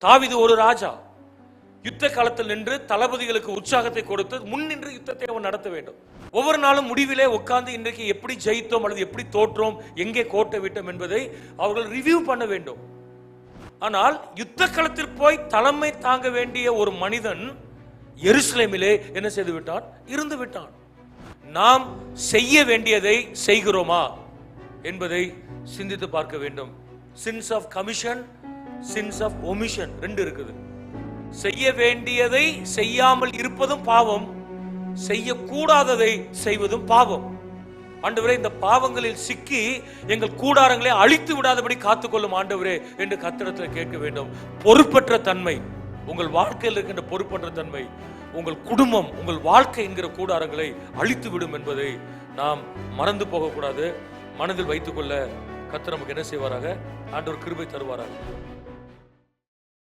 தாவீது ஒரு ராஜா. யுத்த காலத்தில் நின்று தளபதிகளுக்கு உற்சாகத்தை கொடுத்து முன்னின்று யுத்தத்தை அவன் நடத்த வேண்டும். ஒவ்வொரு நாளும் முடிவிலே உட்கார்ந்து இன்றைக்கு எப்படி ஜெயித்தோம் அல்லது எப்படி தோற்றோம், எங்கே கோட்டை விட்டோம் என்பதை அவர்கள் ரிவ்யூ பண்ண வேண்டும். ஆனால் யுத்த களத்தில் போய் தலைமை தாங்க வேண்டிய ஒரு மனிதன் எருசலேமிலே என்ன செய்து விட்டான்? இருந்து விட்டான். நாம் செய்ய வேண்டியதை செய்கிறோமா என்பதை சிந்தித்து பார்க்க வேண்டும். Sins of commission, sins of omission ரெண்டு இருக்குது. செய்ய வேண்டியதை செய்யாமல் இருப்பதும் பாவம், செய்யக்கூடாததை செய்வதும் பாவம். ஆண்டவரே, இந்த பாவங்களில் சிக்கி எங்கள் கூடாரங்களை அழித்து விடாதபடி காத்துக்கொள்ளும் ஆண்டவரே என்று கர்த்தரிடத்தில் கேட்க வேண்டும். பொறுப்பற்ற தன்மை, உங்கள் வாழ்க்கையில் இருக்கின்ற பொறுப்பற்ற தன்மை உங்கள் குடும்பம், உங்கள் வாழ்க்கை என்கிற கூடாரங்களை அழித்து விடும் என்பதை நாம் மறந்து போகக்கூடாது. மனதில் வைத்துக்கொள்ள கர்த்தர் நமக்கு என்ன செய்வாராக? ஆண்டவர் கிருபை தருவாராக.